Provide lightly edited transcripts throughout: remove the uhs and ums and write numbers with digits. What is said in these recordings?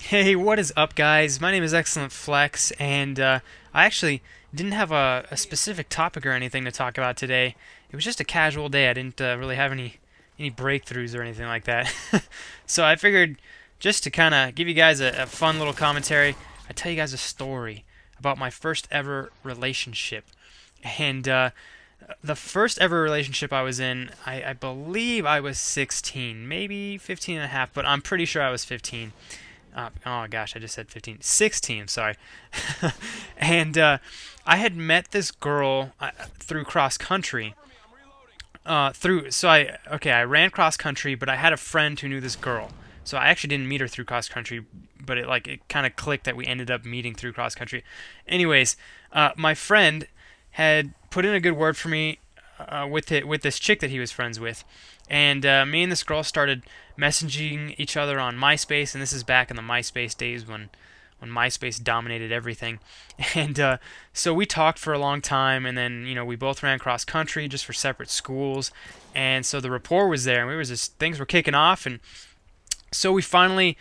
Hey, what is up, guys? My name is XilentFlex, and I actually didn't have a specific topic or anything to talk about today. It was just a casual day. I didn't really have any breakthroughs or anything like that. So I figured just to kind of give you guys a fun little commentary, I'd tell you guys a story about my first ever relationship. And the first ever relationship I was in, I believe I was 16, maybe 15 and a half, but I'm pretty sure I was 15. Oh gosh, I just said 15. 16, sorry. And I had met this girl through cross country. I ran cross country, but I had a friend who knew this girl. So I actually didn't meet her through cross country, but it kind of clicked that we ended up meeting through cross country. Anyways, my friend had put in a good word for me with this chick that he was friends with, and me and this girl started messaging each other on MySpace, and this is back in the MySpace days when MySpace dominated everything. And so we talked for a long time, and then we both ran cross country just for separate schools, and so the rapport was there, and things were kicking off, and so we finally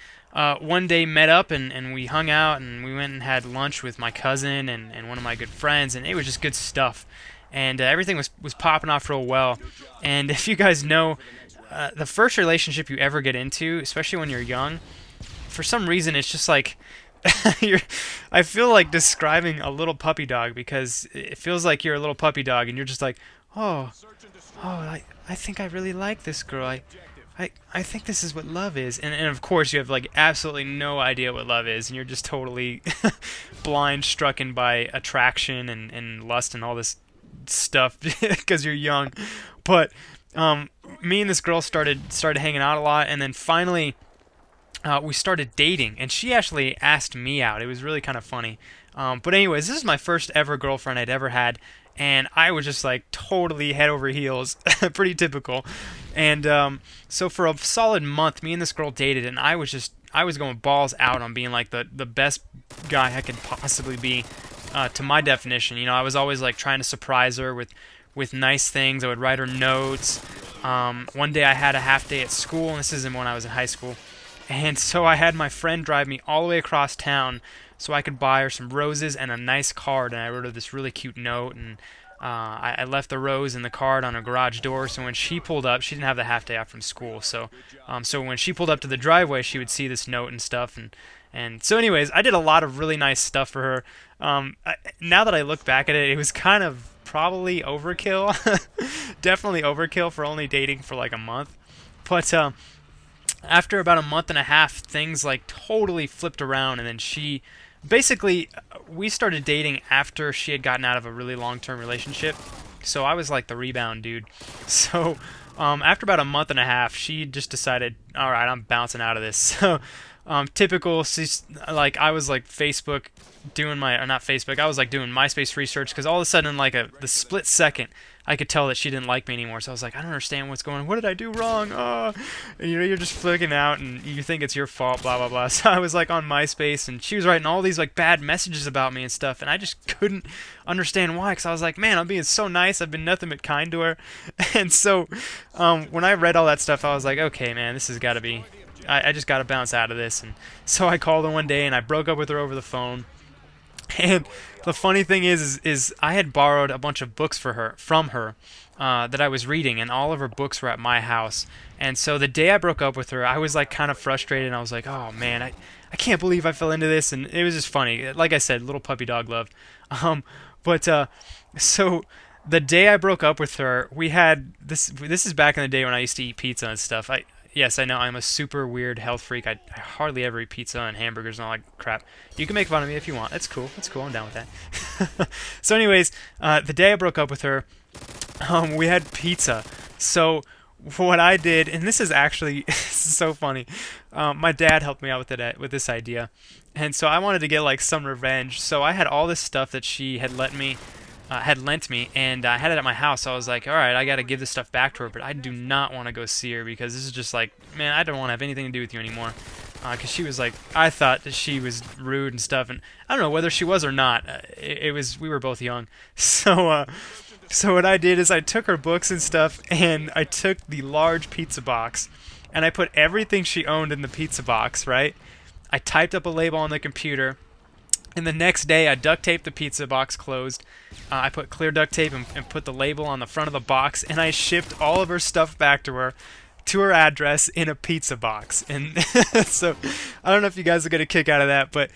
one day met up and we hung out and we went and had lunch with my cousin and one of my good friends, and it was just good stuff. And everything was popping off real well. And if you guys know, the first relationship you ever get into, especially when you're young, for some reason it's just like I feel like describing a little puppy dog, because it feels like you're a little puppy dog and you're just like, oh, I think I really like this girl. I think this is what love is. And of course, you have like absolutely no idea what love is, and you're just totally blind strucken by attraction and lust and all this stuff because you're young. But me and this girl started hanging out a lot, and then finally we started dating, and she actually asked me out. It was really kind of funny. But anyways, this is my first ever girlfriend I'd ever had, and I was just like totally head over heels, pretty typical. And so for a solid month, me and this girl dated, and I was going balls out on being like the best guy I could possibly be, to my definition. I was always like trying to surprise her with nice things. I would write her notes. One day I had a half day at school, and this isn't when I was in high school. And so I had my friend drive me all the way across town so I could buy her some roses and a nice card. And I wrote her this really cute note, and I left the rose and the card on her garage door. So when she pulled up, she didn't have the half day off from school. So when she pulled up to the driveway, she would see this note and stuff. And so anyways, I did a lot of really nice stuff for her. Now that I look back at it, it was kind of probably overkill. Definitely overkill for only dating for like a month. But after about a month and a half, things like totally flipped around, and then she basically we started dating after she had gotten out of a really long-term relationship. So I was like the rebound dude. So after about a month and a half, she just decided, all right, I'm bouncing out of this. So typical, like I was like Facebook doing my, or not Facebook, I was like doing MySpace research, because all of a sudden, like the split second, I could tell that she didn't like me anymore. So I was like, I don't understand what's going on. What did I do wrong? Oh, and, you're just flicking out and you think it's your fault, blah, blah, blah. So I was like on MySpace, and she was writing all these like bad messages about me and stuff, and I just couldn't understand why, because I was like, man, I'm being so nice. I've been nothing but kind to her. And so when I read all that stuff, I was like, okay, man, this has got to be, I just got to bounce out of this. And so I called her one day, and I broke up with her over the phone. And the funny thing is I had borrowed a bunch of books from her that I was reading, and all of her books were at my house. And so the day I broke up with her, I was like kind of frustrated, and I was like, oh man, I can't believe I fell into this. And it was just funny. Like I said, little puppy dog love. But so the day I broke up with her, we had this. This is back in the day when I used to eat pizza and stuff. Yes, I know I'm a super weird health freak. I hardly ever eat pizza and hamburgers and all that crap. You can make fun of me if you want. That's cool. That's cool. I'm down with that. So anyways, the day I broke up with her, we had pizza. So what I did, and this is actually this is so funny. My dad helped me out with this idea, and so I wanted to get like some revenge. So I had all this stuff that she had lent me, and I had it at my house. So I was like, all right, I got to give this stuff back to her, but I do not want to go see her, because this is just like, man, I don't want to have anything to do with you anymore. Because she was like, I thought that she was rude and stuff, and I don't know whether she was or not. It was, we were both young. So what I did is I took her books and stuff, and I took the large pizza box, and I put everything she owned in the pizza box, right? I typed up a label on the computer, and the next day I duct taped the pizza box closed. I put clear duct tape and put the label on the front of the box, and I shipped all of her stuff back to her address in a pizza box. And so I don't know if you guys will get a kick out of that, but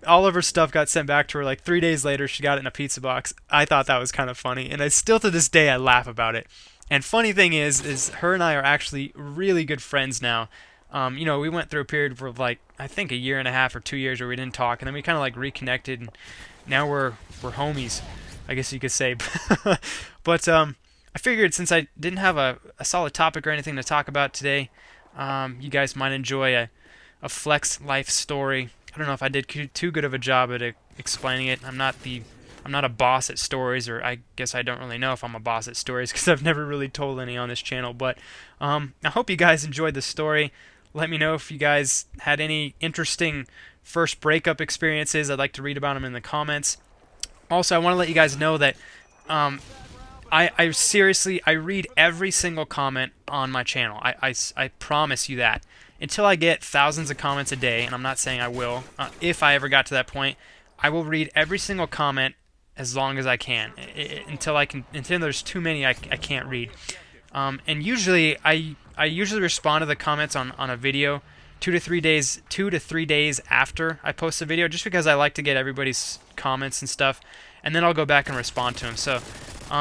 all of her stuff got sent back to her like 3 days later. She got it in a pizza box. I thought that was kind of funny, and I still to this day I laugh about it. And funny thing is her and I are actually really good friends now. We went through a period for like I think a year and a half or 2 years where we didn't talk, and then we kind of like reconnected, and now we're homies, I guess you could say. But I figured since I didn't have a solid topic or anything to talk about today, you guys might enjoy a flex life story. I don't know if I did too good of a job at explaining it. I'm not a boss at stories, or I guess I don't really know if I'm a boss at stories because I've never really told any on this channel. But I hope you guys enjoyed the story. Let me know if you guys had any interesting first breakup experiences. I'd like to read about them in the comments. Also, I want to let you guys know that I seriously, I read every single comment on my channel. I promise you that. Until I get thousands of comments a day, and I'm not saying I will, if I ever got to that point, I will read every single comment as long as I can. Until there's too many I can't read. And usually I usually respond to the comments on a video 2 to 3 days after I post the video, just because I like to get everybody's comments and stuff, and then I'll go back and respond to them. So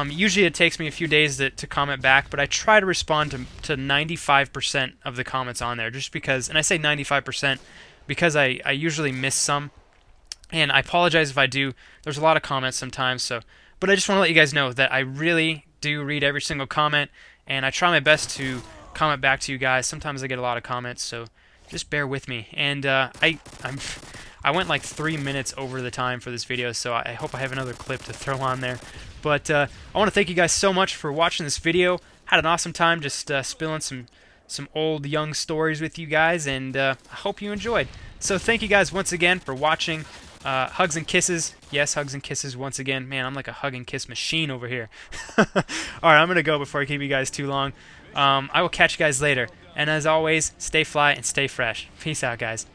usually it takes me a few days to comment back, but I try to respond to 95% of the comments on there, just because, and I say 95% because I usually miss some, and I apologize if I do. There's a lot of comments sometimes, but I just want to let you guys know that I really do read every single comment, and I try my best to comment back to you guys. Sometimes I get a lot of comments, so just bear with me. And I went like 3 minutes over the time for this video, so I hope I have another clip to throw on there. But I want to thank you guys so much for watching this video. Had an awesome time just spilling some old young stories with you guys, and I hope you enjoyed. So thank you guys once again for watching. Hugs and kisses. Yes, hugs and kisses once again. Man, I'm like a hug and kiss machine over here. Alright, I'm going to go before I keep you guys too long. I will catch you guys later. And as always, stay fly and stay fresh. Peace out, guys.